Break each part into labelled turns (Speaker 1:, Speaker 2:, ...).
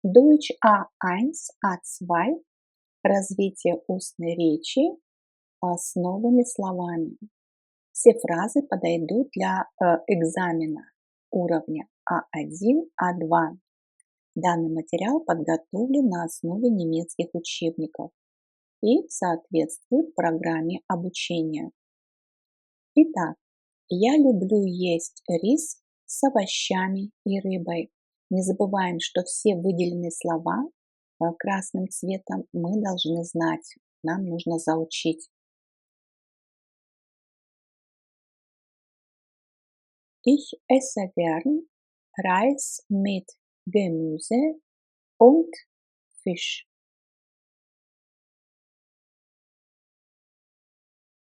Speaker 1: Deutsch A1, A2, развитие устной речи с новыми словами. Все фразы подойдут для экзамена уровня А1, А2. Данный материал подготовлен на основе немецких учебников и соответствует программе обучения. Итак, я люблю есть рис с овощами и рыбой. Не забываем, что все выделенные слова красным цветом мы должны знать, нам нужно заучить. Ich esse gern Reis mit Gemüse und Fisch.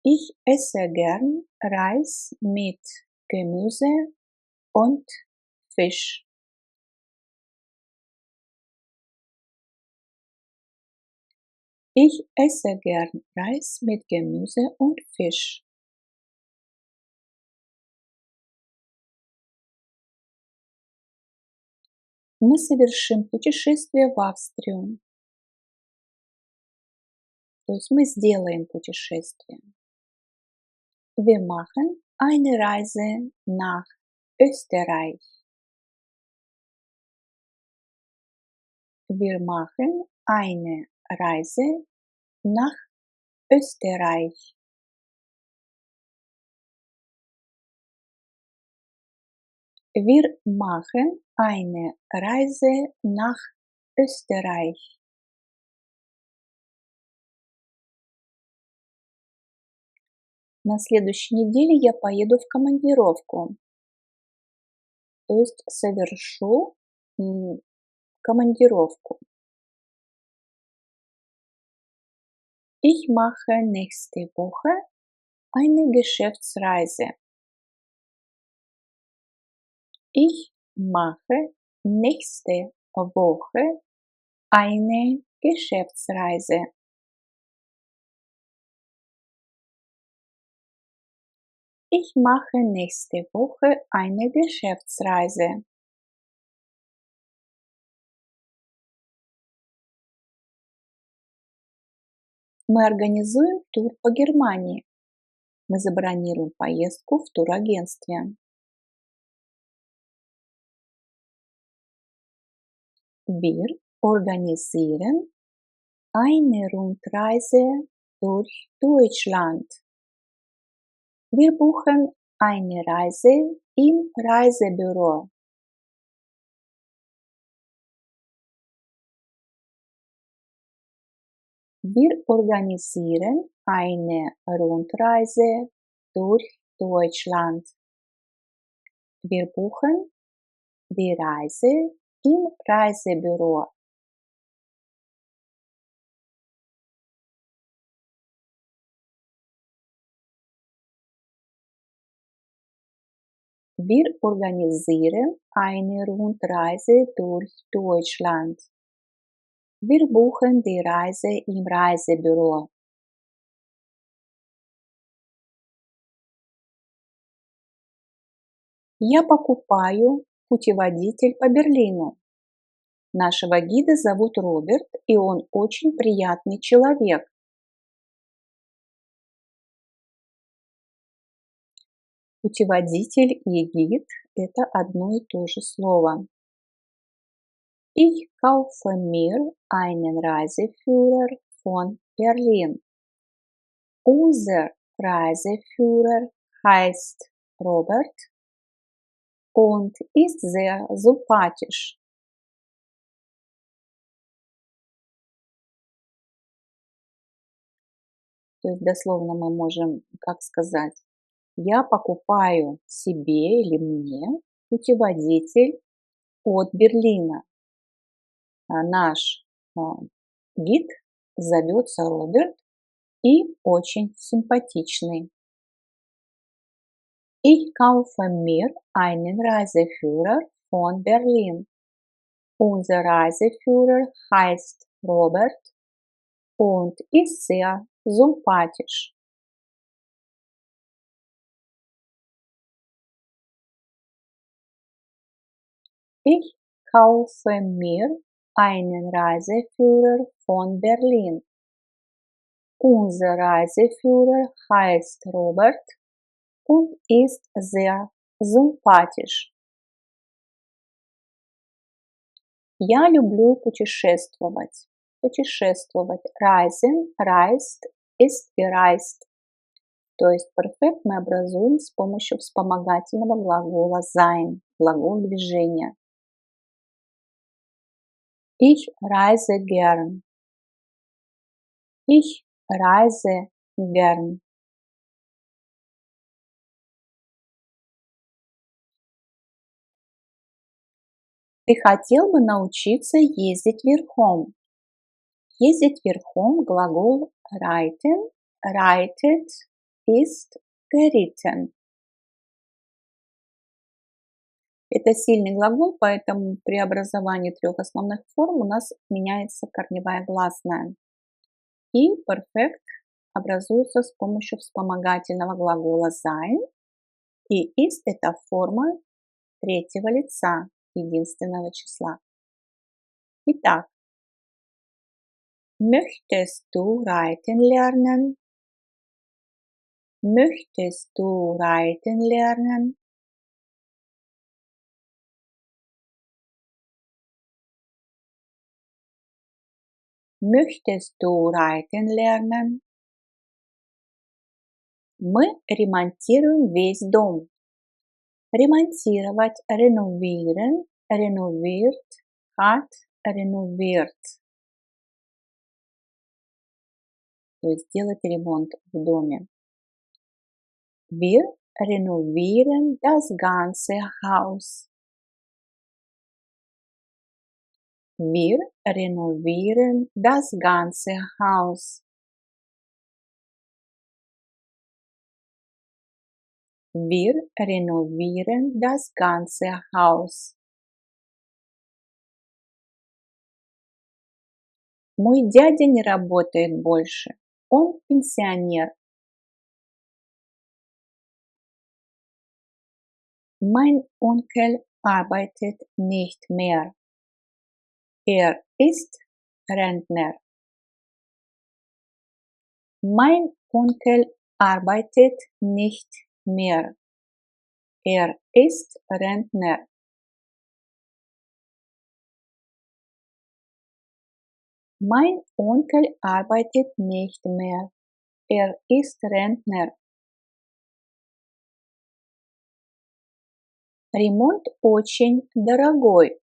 Speaker 1: Ich esse gern Reis mit Gemüse und Fisch. Ich esse gern Reis mit Gemüse und Fisch. Мы совершим путешествие в Австрию. То есть мы сделаем путешествие. Wir machen eine Reise nach Österreich. Wir machen eine Reise nach Österreich. Wir machen eine Reise nach Österreich. На следующей неделе я поеду в командировку. То есть совершу командировку. Ich mache nächste Woche eine Geschäftsreise. Ich mache nächste Woche eine Geschäftsreise. Ich mache nächste Woche eine Geschäftsreise. Мы организуем тур по Германии. Мы забронируем поездку в турагентстве. Wir organisieren eine Rundreise durch Deutschland. Wir buchen eine Reise im Reisebüro. Wir organisieren eine Rundreise durch Deutschland. Wir buchen die Reise im Reisebüro. Wir organisieren eine Rundreise durch Deutschland. Wir buchen die Reise im Reisebüro. Я покупаю путеводитель по Берлину. Нашего гида зовут Роберт, и он очень приятный человек. Путеводитель и гид – это одно и то же слово. Ich kaufe mir einen Reiseführer von Berlin. Unser Reiseführer heißt Robert und ist sehr sympathisch. То есть дословно мы можем как сказать: я покупаю себе или мне путеводитель от Берлина. Наш гид зовется Роберт и очень симпатичный. Ich kaufe mir einen Reiseführer von Berlin. Unser Reiseführer heißt Robert und ist sehr sympathisch. Ich kaufe mir einen Reiseführer von Berlin. Unser Reiseführer heißt Robert und ist sehr sympathisch. Я люблю путешествовать. Путешествовать. Reisen, reist, ist gereist. То есть perfekt мы образуем с помощью вспомогательного глагола sein, глагол движения. Ich reise gern. Ich reise gern. Ты хотел бы научиться ездить верхом. Ездить верхом глагол reiten, reitet, ist geritten. Это сильный глагол, поэтому при образовании трех основных форм у нас меняется корневая гласная. И perfect образуется с помощью вспомогательного глагола sein. И ist это форма третьего лица единственного числа. Итак, möchtest du reiten lernen? Möchtest du reiten lernen? Möchtest du reiten lernen? Мы ремонтируем весь дом. Ремонтировать, renovieren, renoviert, hat, renoviert. То есть делать ремонт в доме. Wir renovieren das ganze Haus. Wir renovieren das ganze Haus. Wir renovieren das ganze Haus. Мой дядя не работает больше. Он пенсионер. Mein Onkel arbeitet nicht mehr. Er ist Rentner. Mein Onkel arbeitet nicht mehr. Er ist Rentner. Mein Onkel arbeitet nicht mehr. Er ist Rentner. Ремонт очень дорогой,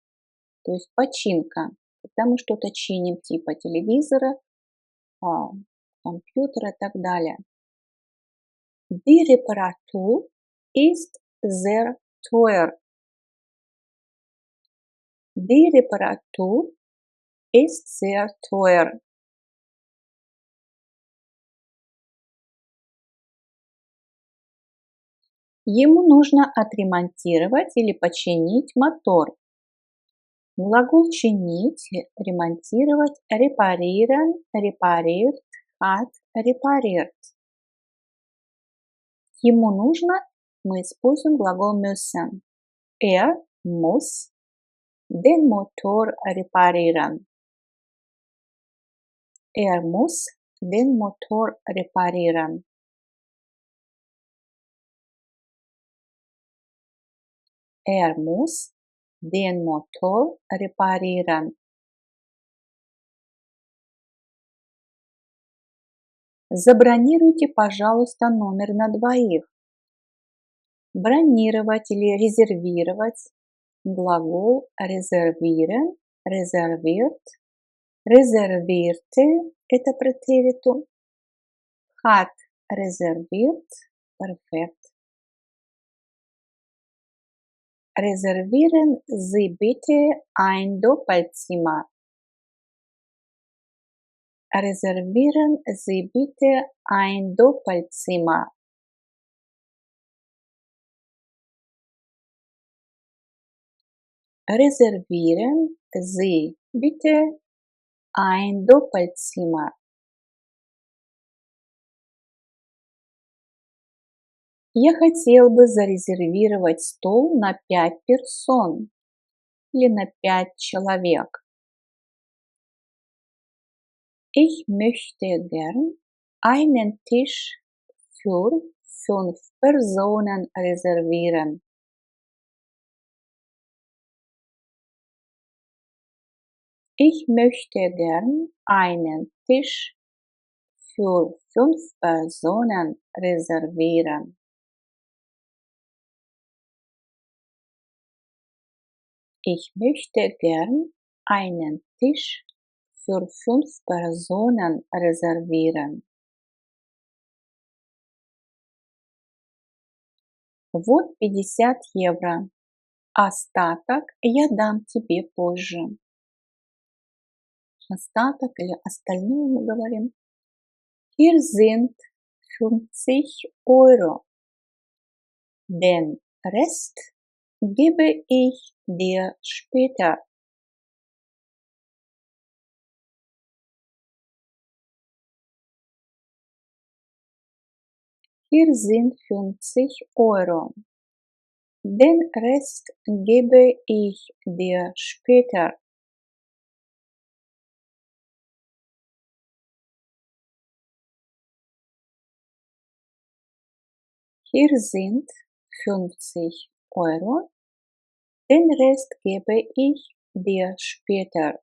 Speaker 1: то есть починка, когда мы что-то чиним, типа телевизора, компьютера и так далее. Die Reparatur ist sehr teuer. Die Reparatur ist sehr teuer. Ему нужно отремонтировать или починить мотор. Глагол чинить, ремонтировать, reparieren, repariert, hat, repariert. Ему нужно, мы используем глагол müssen. Er muss den Motor reparieren. Er muss den Motor reparieren. Er muss den Motor reparieren. Забронируйте, пожалуйста, номер на двоих. Бронировать или резервировать. Глагол reservieren, reserviert, reservierte – это претеритум. Hat reserviert, perfekt. Reservieren Sie bitte ein Doppelzimmer. Reservieren Sie bitte ein Doppelzimmer. Reservieren Sie bitte ein Doppelzimmer. Я хотел бы зарезервировать стол на 5 персон или на 5 человек. Ich möchte gern einen Tisch für 5 Personen reservieren. Ich möchte gern einen Tisch für 5 Personen reservieren. Ich möchte gern einen Tisch für 5 Personen reservieren. Вот 50 евро. Остаток я дам тебе позже. Остаток или остальное мы говорим. Hier sind 50 Euro. Den Rest gebe ich dir später. Hier sind 50 Euro. Den Rest gebe ich dir später. Hier sind 50 Euro. Den Rest gebe ich dir später.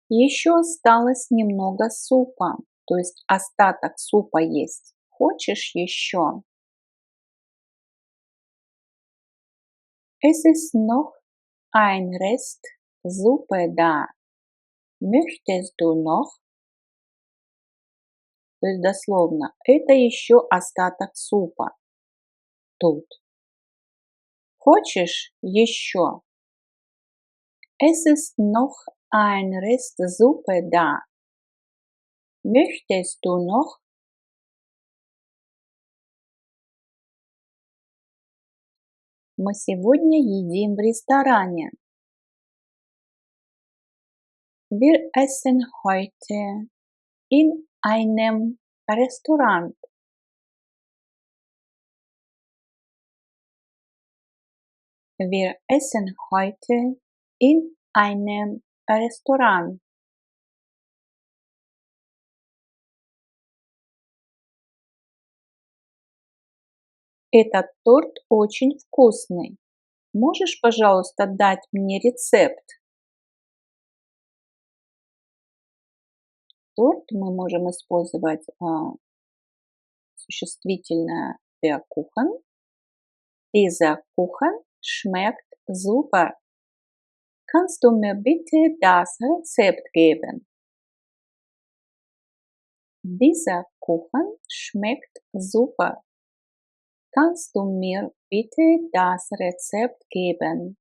Speaker 1: Еще осталось немного супа, то есть остаток супа есть. Хочешь еще? Es ist noch ein Rest Suppe da. Möchtest du noch? То есть дословно, это еще остаток супа. Тут. Хочешь еще? Es ist noch ein Rest Suppe da. Möchtest du noch? Мы сегодня едим в ресторане. Wir essen heute in einem Restaurant. Wir essen heute in einem Restaurant. Этот торт очень вкусный. Можешь, пожалуйста, дать мне рецепт? Торт мы можем использовать существительное der Kuchen. Dieser Kuchen schmeckt super. Kannst du mir bitte das Rezept geben? Dieser Kuchen schmeckt super. Kannst du mir bitte das Rezept geben?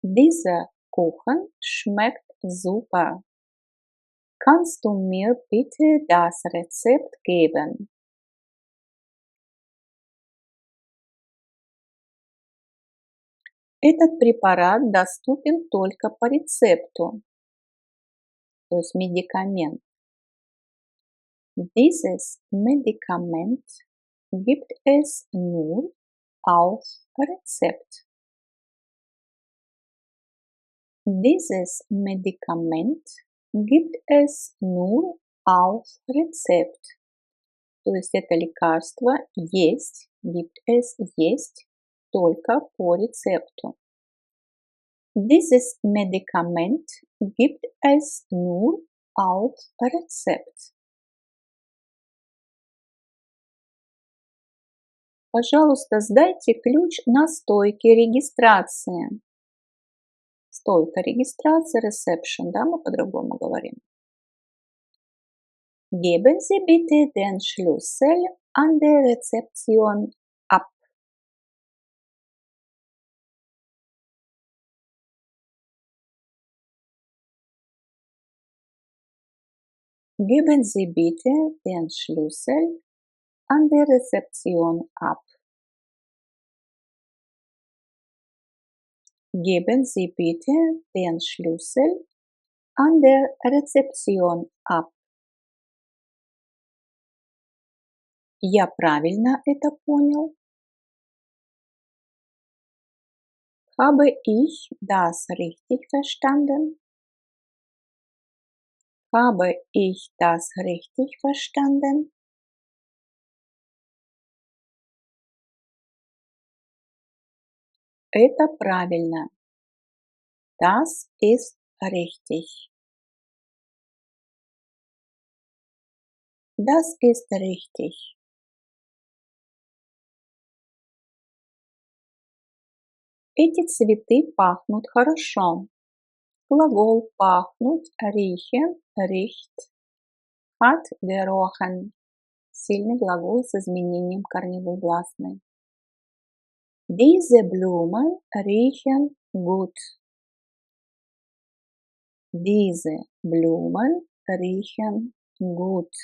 Speaker 1: Dieser Kuchen schmeckt super. Kannst du mir bitte das Rezept geben? Этот препарат доступен только по рецепту, то есть медикамент. Dieses Medikament gibt es nur auf Rezept. Dieses Medikament gibt es nur auf Rezept. То есть это лекарство gibt es есть только по рецепту. Dieses Medikament gibt es nur auf Rezept. Пожалуйста, сдайте ключ на стойке регистрации. Стойка регистрации, reception, да, мы по-другому говорим. Geben Sie bitte den Schlüssel an der Rezeption ab. Geben Sie bitte den Schlüssel an der Rezeption ab. Geben Sie bitte den Schlüssel an der Rezeption ab. Я правильно это понял? Habe ich das richtig verstanden? Habe ich das richtig verstanden? Это правильно. Das ist richtig. Das ist richtig. Эти цветы пахнут хорошо. Глагол пахнуть, riechen, riecht, hat gerochen. Сильный глагол с изменением корневой гласной. Diese Blumen riechen gut. Diese Blumen riechen gut.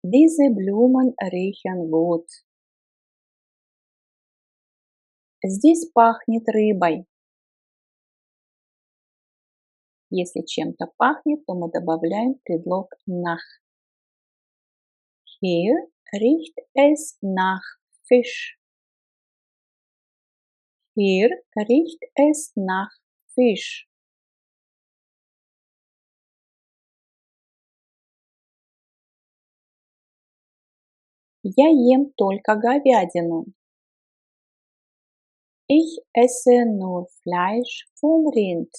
Speaker 1: Diese Blumen riechen gut. Здесь пахнет рыбой. Если чем-то пахнет, то мы добавляем предлог nach. Hier riecht es nach Fisch. Hier riecht es nach Fisch. Я ем только говядину. Ich esse nur Fleisch vom Rind.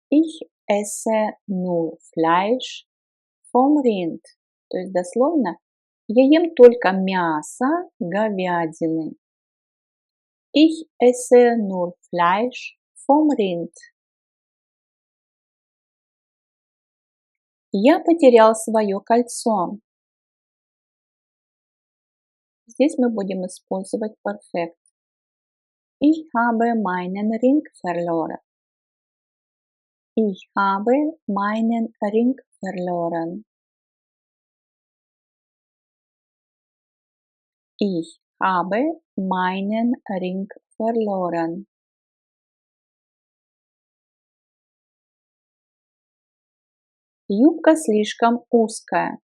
Speaker 1: Ich esse nur Fleisch vom Rind. То есть дословно я ем только мясо говядины. Ich esse nur Fleisch vom Rind. Я потерял свое кольцо. Здесь мы будем использовать perfekt. Ich habe meinen Ring verloren. Ich habe meinen Ring verloren. Ich habe meinen Ring verloren. Юбка слишком узкая.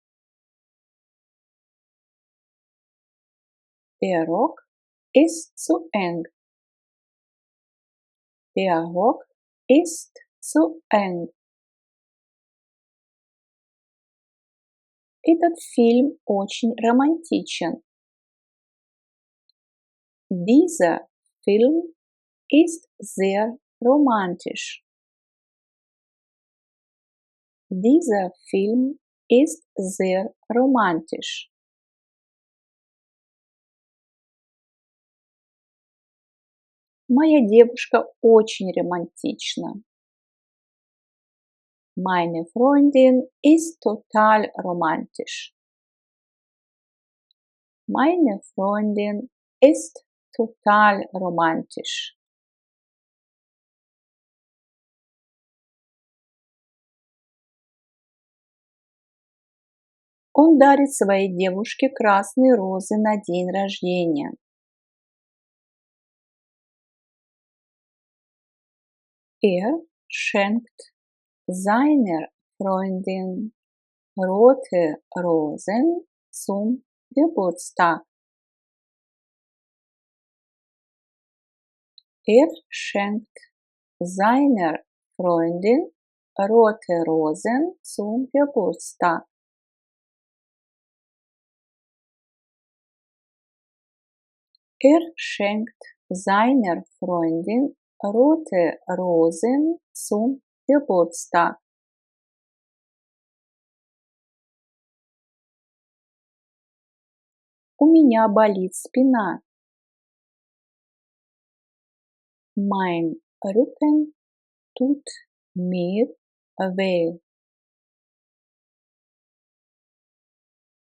Speaker 1: Der Rock ist zu eng. Der Rock ist zu eng. Этот фильм очень романтичен. Dieser Film ist sehr romantisch. Dieser Film ist sehr romantisch. Моя девушка очень романтична. Meine Freundin ist total romantisch. Meine Freundin ist total romantisch. Он дарит своей девушке красные розы на день рождения. Er schenkt seiner Freundin rote Rosen zum Geburtstag. Er schenkt seiner Freundin rote Rosen zum Geburtstag. Er schenkt seiner Freundin rote Rosen zum Geburtstag. У меня болит спина. Mein Rücken tut mir weh.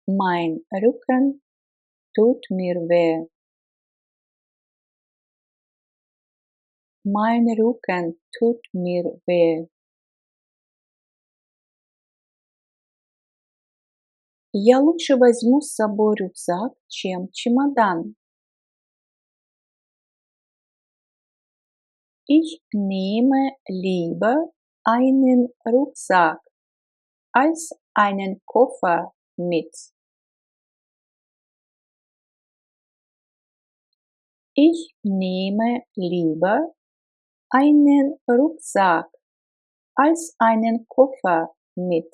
Speaker 1: Mein Rücken tut mir weh. Mein Rücken tut mir weh. Я лучше возьму с собой рюкзак, чем чемодан. Ich nehme lieber einen Rucksack als einen Koffer mit. Ich nehme lieber einen Rucksack als einen Koffer mit.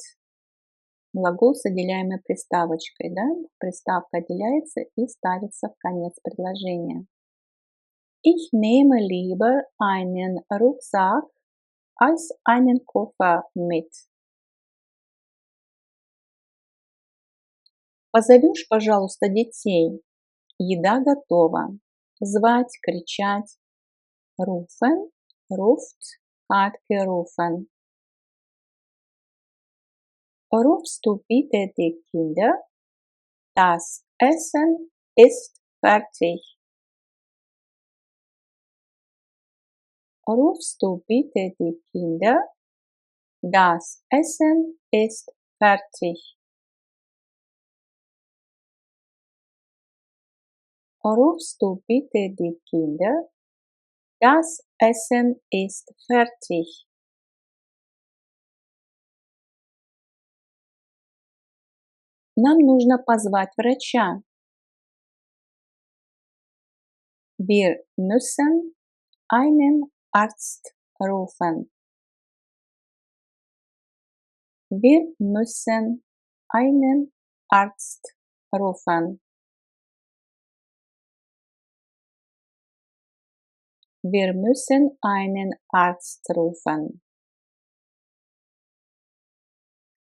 Speaker 1: Глагол с отделяемой приставочкой, да? Приставка отделяется и ставится в конец предложения. Ich nehme lieber einen Rucksack als einen Koffer mit. Позовешь, пожалуйста, детей. Еда готова. Звать, кричать. Rufen, ruft, hat gerufen. Rufst du bitte die Kinder? Das Essen ist fertig. Rufst du bitte die Kinder? Das Essen ist fertig. Rufst du bitte die Kinder? Das Essen ist fertig. Нам нужно позвать врача. Wir müssen einen Arzt rufen. Wir müssen einen Arzt rufen. Wir müssen einen Arzt rufen.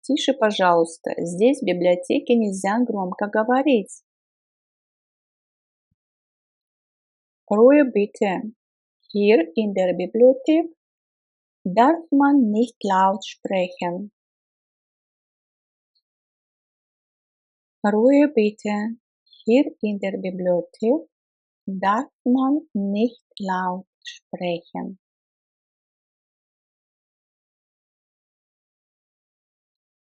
Speaker 1: Тише, пожалуйста. Здесь в библиотеке нельзя громко говорить. Ruhe bitte. Hier in der Bibliothek darf man nicht laut sprechen. Ruhe bitte. Hier in der Bibliothek darf man nicht laut sprechen.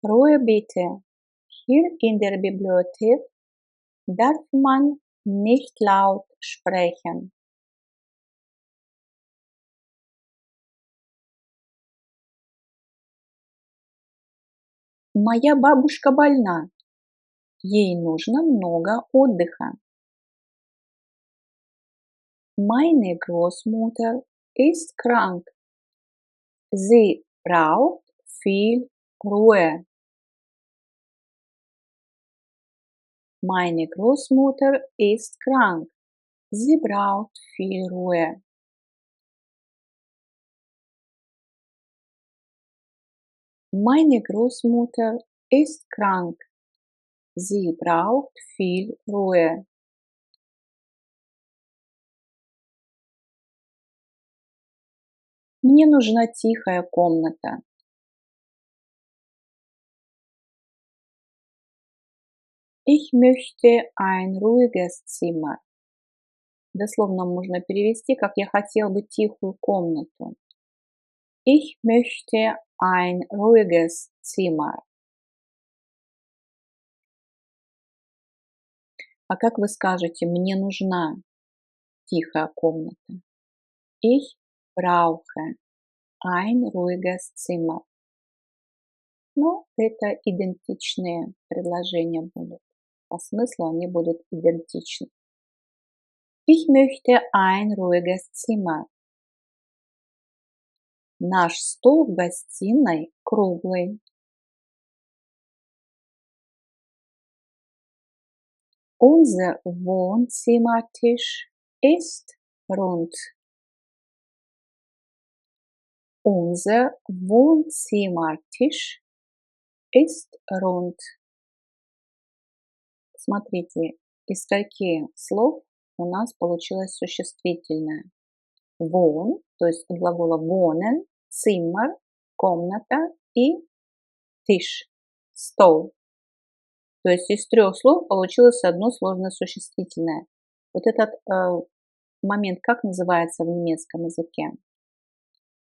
Speaker 1: Ruhe bitte. Hier in der Bibliothek darf man nicht laut sprechen. Моя бабушка больна. Ей нужно много отдыха. Meine Großmutter ist krank. Sie braucht viel Ruhe. Meine Großmutter ist krank. Sie braucht viel Ruhe. Meine Großmutter ist krank. Sie braucht viel Ruhe. Мне нужна тихая комната. Ich möchte ein ruhiges Zimmer. Дословно можно перевести, как я хотел бы тихую комнату. Ich möchte ein ruhiges Zimmer. А как вы скажете, мне нужна тихая комната? Ich brauche ein ruhiges Zimmer. Но это идентичные предложения будут. По смыслу они будут идентичны. Ich möchte ein ruhiges Zimmer. Наш стол в гостиной круглый. Unser Wohnzimmertisch ist rund. Unser Wohnzimmertisch ist rund. Смотрите, из скольких слов у нас получилось существительное. Wohn, то есть от глагола wohnen, Zimmer, комната и Tisch, стол. То есть из 3 слов получилось одно сложное существительное. Вот этот момент как называется в немецком языке?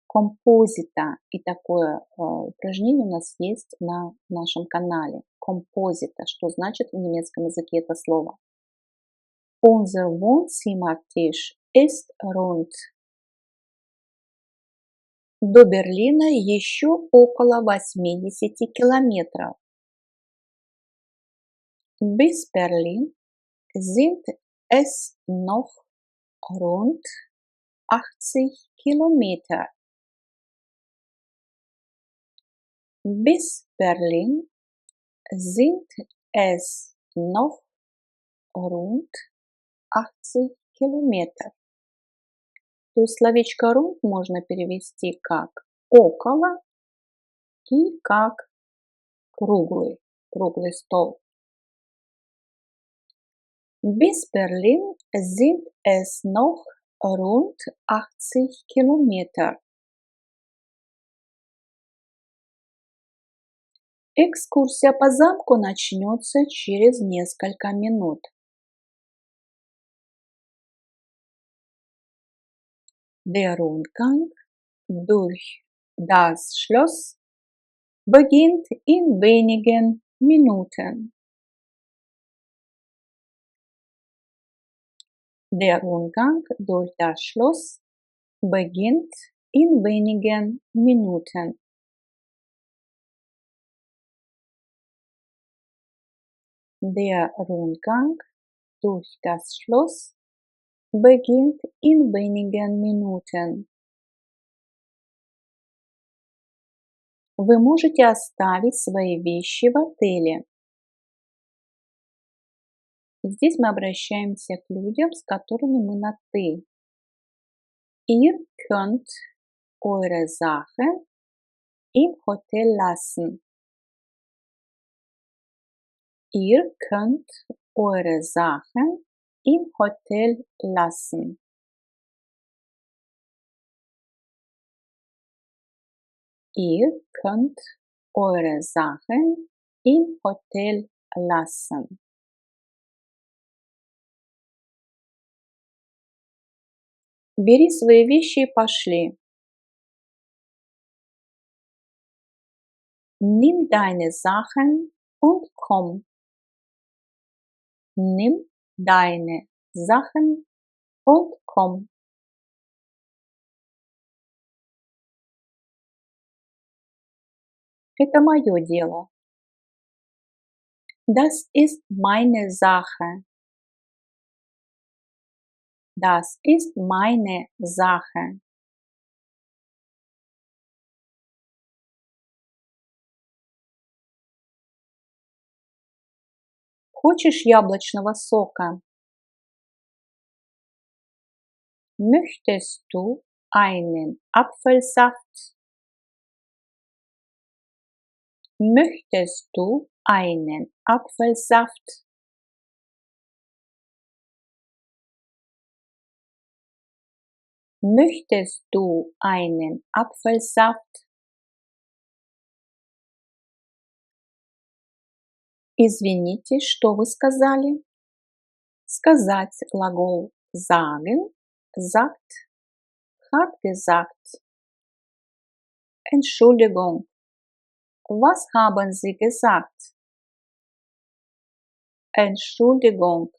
Speaker 1: Композита. И такое упражнение у нас есть на нашем канале. Композита. Что значит в немецком языке это слово? Unser Wohnzimmertisch ist rund. До Берлина еще около 80 километров. Bis Berlin sind es noch rund 80 Kilometer. Bis Berlin sind es noch rund 80 километров. То есть словечко rund можно перевести как около и как круглый стол. Bis Berlin sind es noch rund 80 Kilometer. Экскурсия по замку начнется через несколько минут. Der Rundgang durch das Schloss beginnt in wenigen Minuten. Der Rundgang durch das Schloss beginnt in wenigen Minuten. Der Rundgang durch das Schloss beginnt in wenigen Minuten. Вы можете оставить свои вещи в отеле. Здесь мы обращаемся к людям, с которыми мы на «ты». Ihr könnt eure Sachen im Hotel lassen. Ihr könnt eure Sachen im Hotel lassen. Ihr könnt eure Sachen im Hotel lassen. Бери свои вещи и пошли. Nimm deine Sachen und komm. Nimm deine Sachen und komm. Это мое дело. Das ist meine Sache. Das ist meine Sache. Хочешь яблочного сока? Möchtest du einen Apfelsaft? Möchtest du einen Apfelsaft? Möchtest du einen Apfelsaft? Извините, что вы сказали? Сказать глагол sagen, sagt, hat gesagt. Entschuldigung, was haben Sie gesagt? Entschuldigung,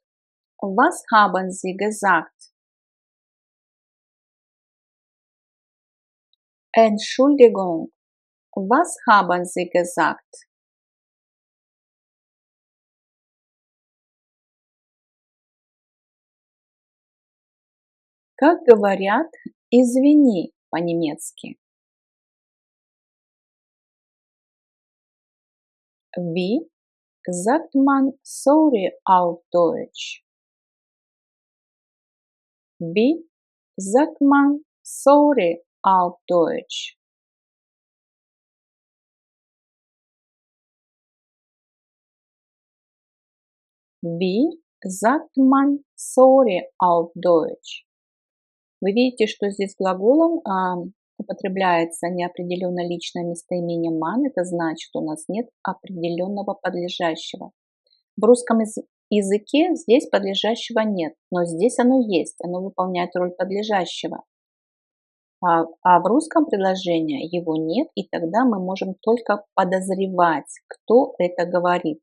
Speaker 1: was haben Sie gesagt? Entschuldigung, was haben Sie gesagt? Как говорят «извини» по-немецки? Wie sagt man sorry auf Deutsch? Wie sagt man sorry auf Deutsch? Wie sagt man sorry auf Deutsch? Вы видите, что здесь глаголом употребляется неопределенное личное местоимение man. Это значит, что у нас нет определенного подлежащего. В русском языке здесь подлежащего нет, но здесь оно есть, оно выполняет роль подлежащего. А в русском предложении его нет, и тогда мы можем только подозревать, кто это говорит.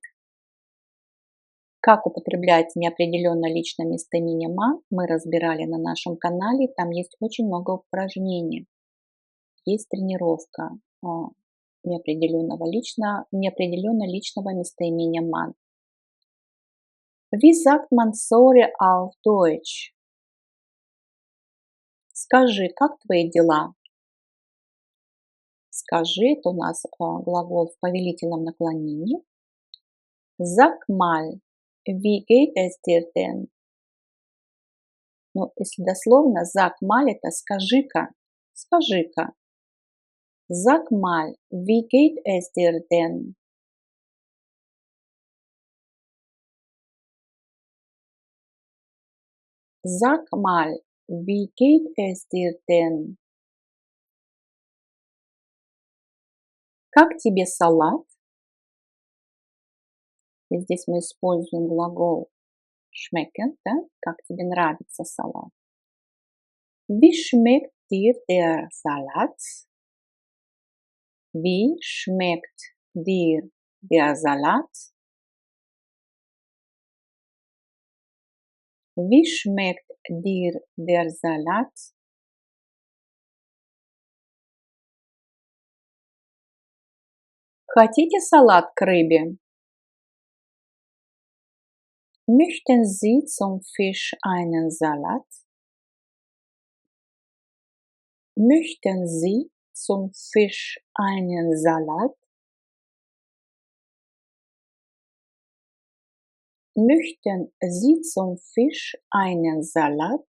Speaker 1: Как употреблять неопределенное личное местоимение man, мы разбирали на нашем канале. Там есть очень много упражнений. Есть тренировка неопределенного личного местоимения man. Wie sagt man sorry auf Deutsch? Скажи, как твои дела? Скажи, это у нас глагол в повелительном наклонении. Sag mal, wie geht es dir denn? Ну, если дословно, sag mal это скажи-ка, скажи-ка. Sag mal, wie geht es dir denn? Sag mal, wie geht es dir denn? Как тебе салат? И здесь мы используем глагол schmecken, да? Как тебе нравится салат? Wie schmeckt dir der Salat? Wie schmeckt dir der Salat? Wie schmeckt dir der Salat? Хотите салат к рыбе? Möchten Sie zum Fisch einen Salat? Möchten Sie zum Fisch einen Salat? Möchten Sie zum Fisch einen Salat?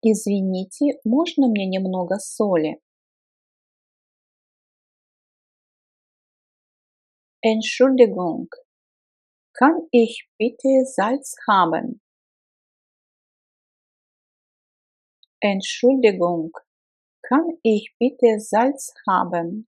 Speaker 1: Извините, можно мне немного соли? Entschuldigung, kann ich bitte Salz haben? Entschuldigung, kann ich bitte Salz haben?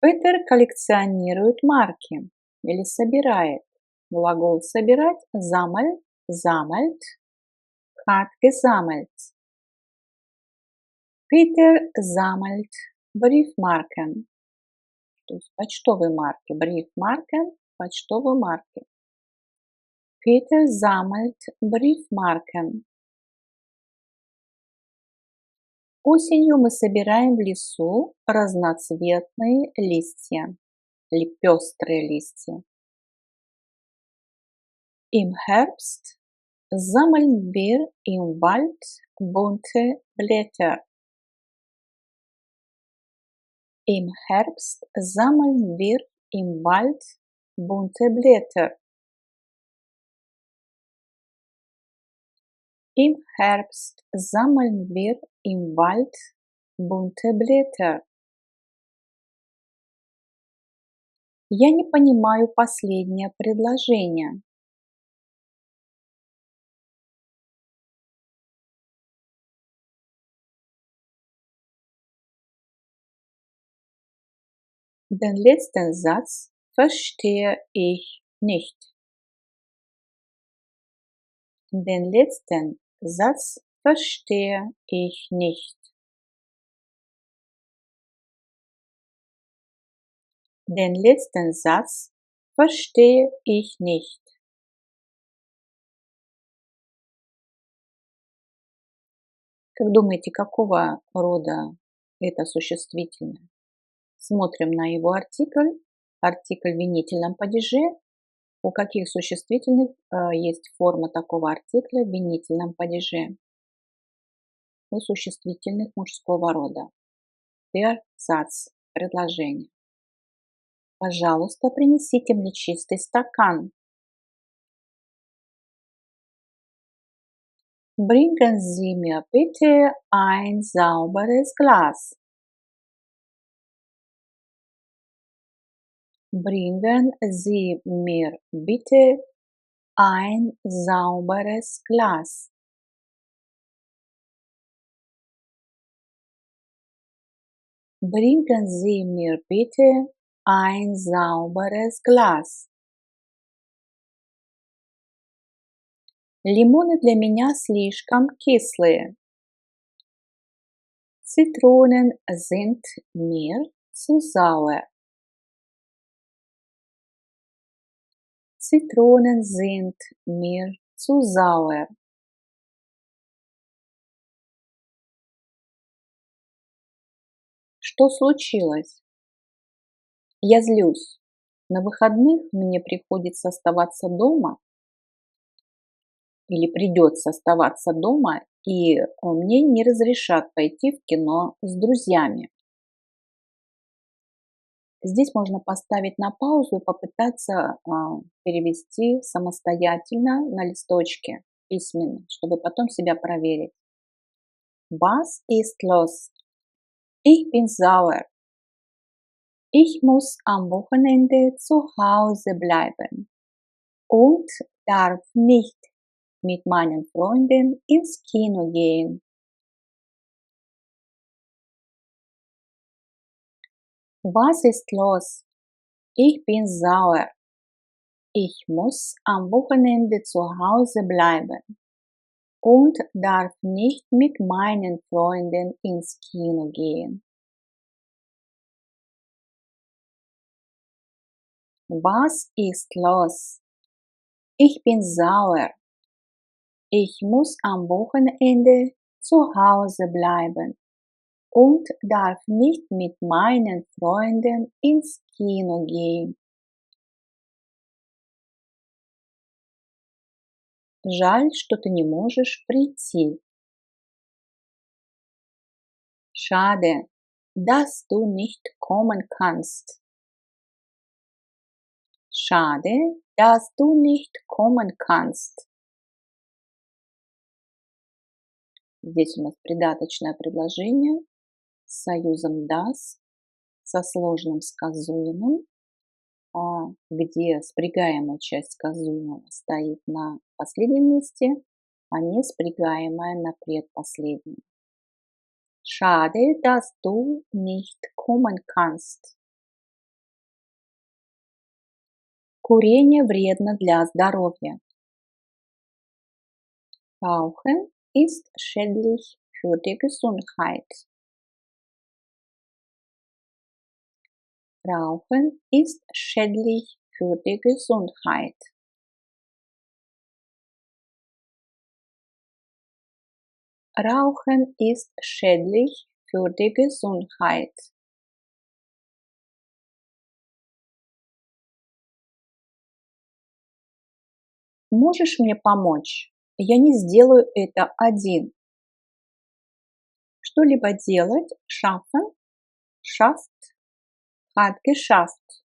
Speaker 1: Петер коллекционирует марки или собирает. Глагол собирать sammelt, sammelt, hat gesammelt. Peter sammelt Briefmarken, то есть почтовые марки. Briefmarken, почтовые марки. Peter sammelt Briefmarken. Осенью мы собираем в лесу разноцветные листья или пестрые листья. Im Herbst sammeln wir im Wald bunte Blätter. Im Herbst sammeln wir im Wald bunte Blätter. Im Herbst sammeln wir im Wald bunte Blätter. Я не понимаю последнее предложение. Den letzten Satz verstehe ich nicht. Den letzten Satz verstehe ich nicht. Den letzten Satz verstehe ich nicht. Как думаете, какого рода это существительное? Смотрим на его артикль. Артикль в винительном падеже. У каких существительных есть форма такого артикля в винительном падеже? У существительных мужского рода. Der Satz – предложение. Пожалуйста, принесите мне чистый стакан. Bringen Sie mir bitte ein sauberes Glas. Bringen Sie mir bitte ein sauberes Glas. Bringen Sie mir bitte ein sauberes Glas. Лимоны для меня слишком кислые. Zitronen sind mir zu sauer. Zitronen sind mir zu sauer. Что случилось? Я злюсь. На выходных мне приходится оставаться дома или придется оставаться дома, и мне не разрешат пойти в кино с друзьями. Здесь можно поставить на паузу и попытаться перевести самостоятельно на листочке письменно, чтобы потом себя проверить. Was ist los? Ich bin sauer. Ich muss am Wochenende zu Hause bleiben und darf nicht mit meinen Freunden ins Kino gehen. Was ist los? Ich bin sauer. Ich muss am Wochenende zu Hause bleiben und darf nicht mit meinen Freunden ins Kino gehen. Was ist los? Ich bin sauer. Ich muss am Wochenende zu Hause bleiben und darf nicht mit meinen Freunden ins Kino gehen. Жаль, что ты не можешь прийти. Schade, dass du nicht kommen kannst. Schade, dass du nicht kommen kannst. Здесь у нас придаточное предложение с союзом das, со сложным сказуемым, где спрягаемая часть сказуемого стоит на последнем месте, а не спрягаемая на предпоследнем. Schade, dass du nicht kommen kannst. Курение вредно для здоровья. Rauchen ist schädlich für die Gesundheit. Rauchen ist schädlich für die Gesundheit. Rauchen ist schädlich für die Gesundheit. Можешь мне помочь? Я не сделаю это один. Что-либо делать, schaffen, schafft, hat geschafft.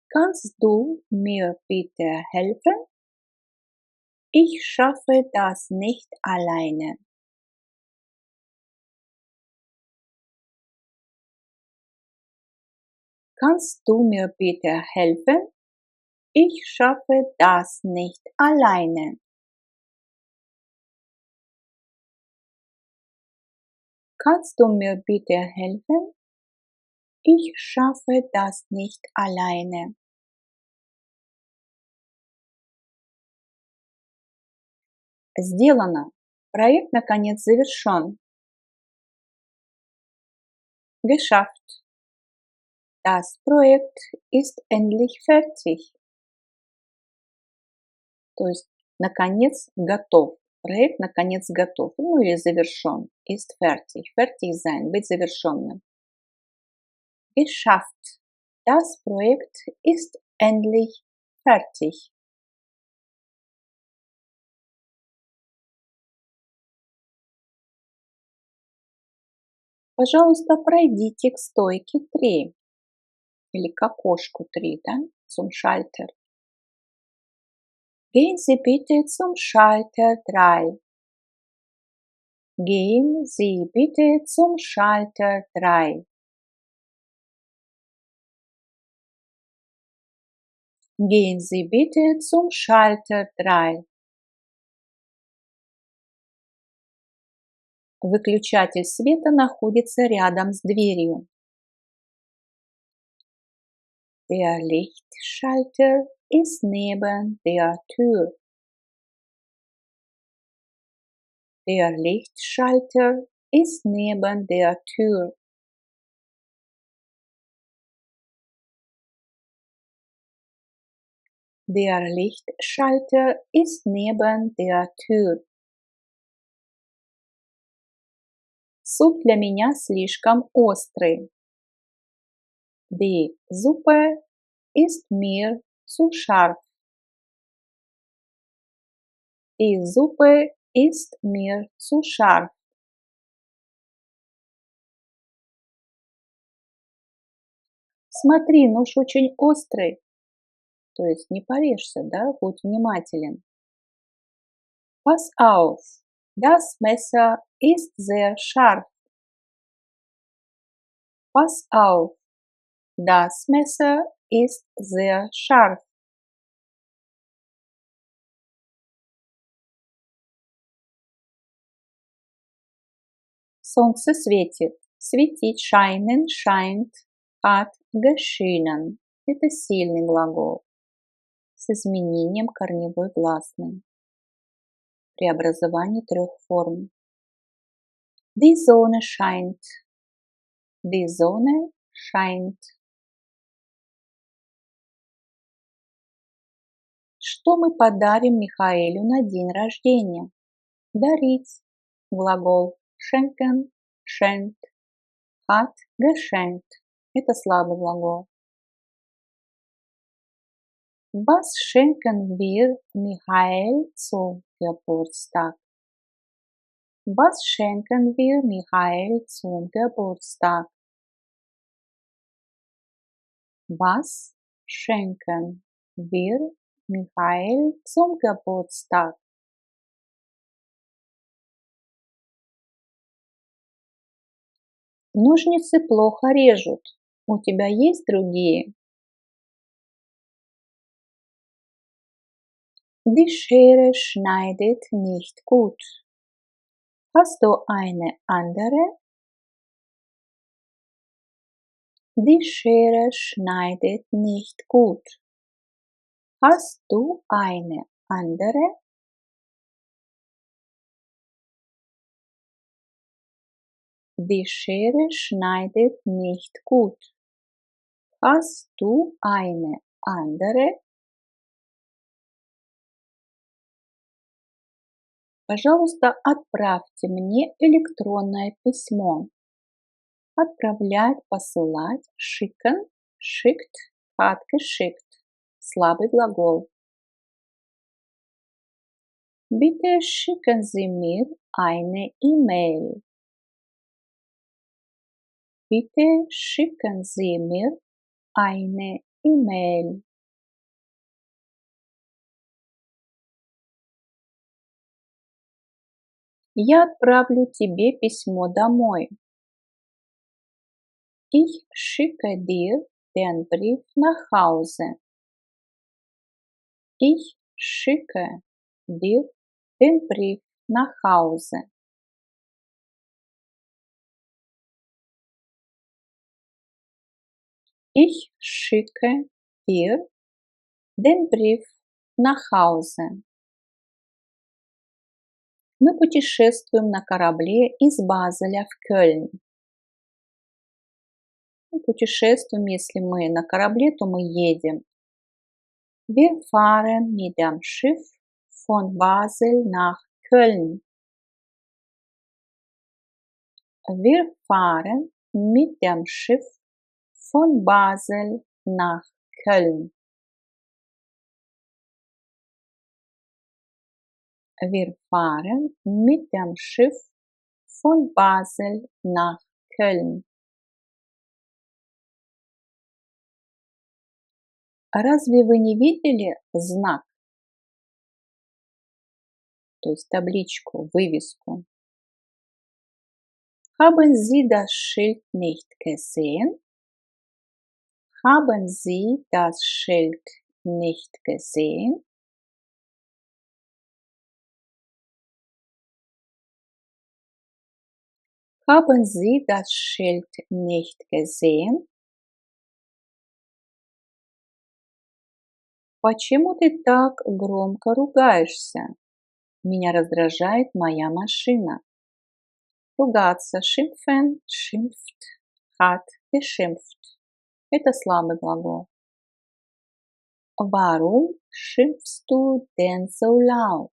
Speaker 1: Kannst du mir bitte helfen? Ich schaffe das nicht alleine. Kannst du mir bitte helfen? Ich schaffe das nicht alleine. Kannst du mir bitte helfen? Ich schaffe das nicht alleine. Сделано. Проект наконец завершен. Geschafft. Das Projekt ist endlich fertig. То есть, наконец, готов. Проект, наконец, готов. Ну или завершен. Ist fertig. Fertig sein. Быть завершенным. Geschafft. Das Projekt ist endlich fertig. Пожалуйста, пройдите к стойке 3 или к окошку 3, да, zum Schalter. Gehen Sie bitte zum Schalter 3. Gehen Sie bitte zum Schalter 3. Gehen Sie bitte zum Schalter 3. Выключатель света находится рядом с дверью. Der Lichtschalter ist neben der Tür. Der Lichtschalter ist neben der Tür. Der Lichtschalter ist neben der Tür. Суп для меня слишком острый. Die Suppe ist mir zu scharf. Die Suppe ist mir zu scharf. Смотри, нож очень острый. То есть не порежься, да, будь внимателен. Pass auf, das Messer ist sehr scharf. Pass auf, das Messer ist sehr scharf. Солнце светит. Светить, scheinen, scheint, hat, geschienen. Это сильный глагол с изменением корневой гласной. Преобразование трех форм. Die Sonne scheint. Die Sonne scheint. Что мы подарим Михаэлю на день рождения? Дарить. Глагол schenken, schenkt, hat, geschenkt. Это слабый глагол. Was schenken wir Michael zum Geburtstag? Was schenken wir Michael zum Geburtstag? Was schenken wir Michael zum Geburtstag? Ножницы плохо режут. У тебя есть другие? Die Schere schneidet nicht gut. Hast du eine andere? Die Schere schneidet nicht gut. Hast du eine andere? Die Schere schneidet nicht gut. Hast du eine andere? Пожалуйста, отправьте мне электронное письмо. Отправлять, посылать, schicken, schickt, hat geschickt. Слабый глагол. Bitte schicken Sie mir eine E-Mail. Bitte schicken Sie mir eine E-Mail. Я отправлю тебе письмо домой. Ich schicke dir den Brief nach Hause. Ich schicke dir den Brief nach Hause. Ich schicke dir den Brief nach Hause. Мы путешествуем на корабле из Базеля в Кёльн. Мы путешествуем, если мы на корабле, то мы едем. Wir fahren mit dem Schiff von Basel nach Köln. Wir fahren mit dem Schiff von Basel nach Köln. Wir fahren mit dem Schiff von Basel nach Köln. Разве вы не видели знак? То есть табличку, вывеску. Haben Sie das Schild nicht gesehen? Haben Sie das Schild nicht gesehen? Haben Sie das Schild nicht gesehen? Почему ты так громко ругаешься? Меня раздражает моя машина. Ругаться, schimpfen, schimpft, hat, geschimpft. Это слабый глагол. Warum schimpfst du denn so laut?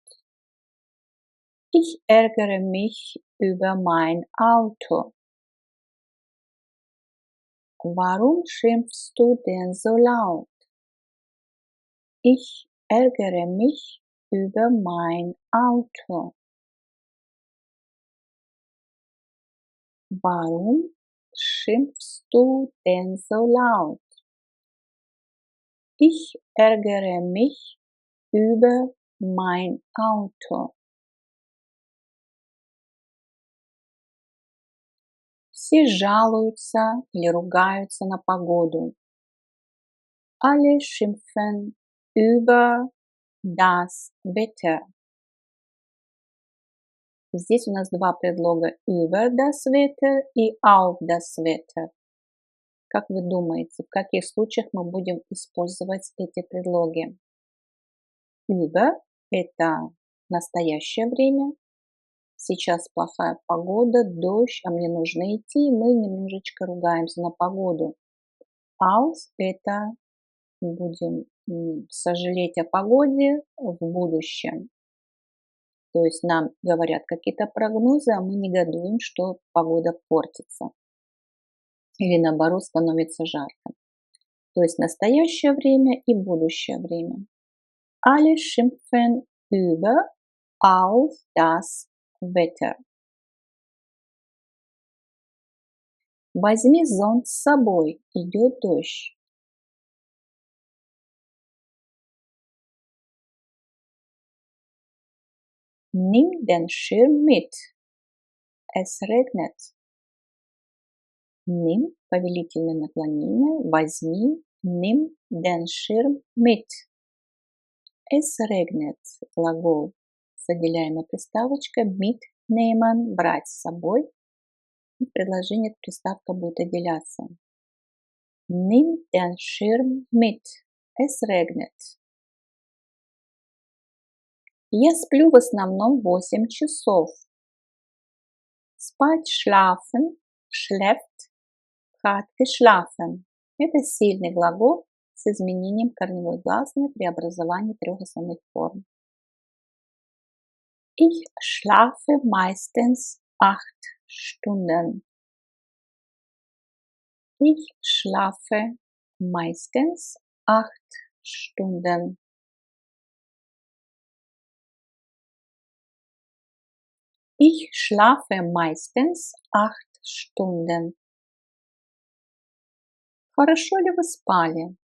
Speaker 1: Ich ärgere mich über mein Auto? Warum schimpfst du denn so laut? Ich ärgere mich über mein Auto. Warum schimpfst du denn so laut? Ich ärgere mich über mein Auto. Все жалуются или ругаются на погоду. Alle schimpfen über das Wetter. Здесь у нас два предлога über das Wetter и auf das Wetter. Как вы думаете, в каких случаях мы будем использовать эти предлоги? Über – это настоящее время. Сейчас плохая погода, дождь, а мне нужно идти, и мы немножечко ругаемся на погоду. Auf – это будем сожалеть о погоде в будущем. То есть нам говорят какие-то прогнозы, а мы негодуем, что погода портится. Или наоборот становится жарко. То есть настоящее время и будущее время. Alle schimpfen über auf das Wetter. Возьми зонт с собой, идет дождь. Nimm den Schirm mit. Es regnet. Nimm – повелительное наклонение. Возьми. Nimm den Schirm mit. Es regnet – глагол с отделяемой приставочкой. Mitnehmen – брать с собой. И в предложении приставка будет отделяться. Nimm den Schirm mit. Es regnet. Я сплю в основном 8 часов. Spать, schlafen, schläft, hat geschlafen. Это сильный глагол с изменением корневой гласной при образовании трех основных форм. Ich schlafe meistens 8 Stunden. Ich schlafe meistens 8 Stunden. Ich schlafe meistens 8 Stunden. Хорошо ли вы спали?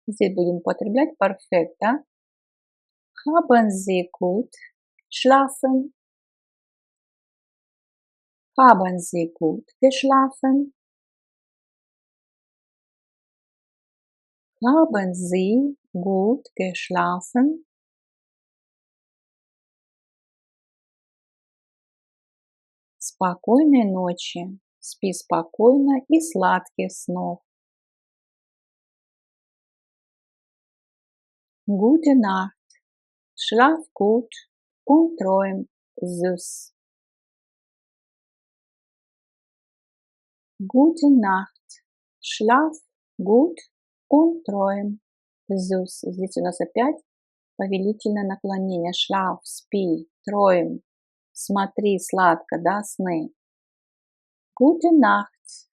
Speaker 1: Здесь будем употреблять perfekt, да? Haben Sie gut geschlafen? Haben Sie gut geschlafen? Haben Sie gut geschlafen? Спокойной ночи. Спи спокойно и сладких снов. Gute Nacht. Schlaf gut und träum süß. Gute Nacht. Schlaf gut und träum süß. Здесь у нас опять повелительное наклонение. Schlaf, спи, träum. Смотри сладко, да, сны. Gute Nacht.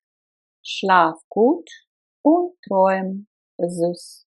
Speaker 1: Schlaf gut und träum süß.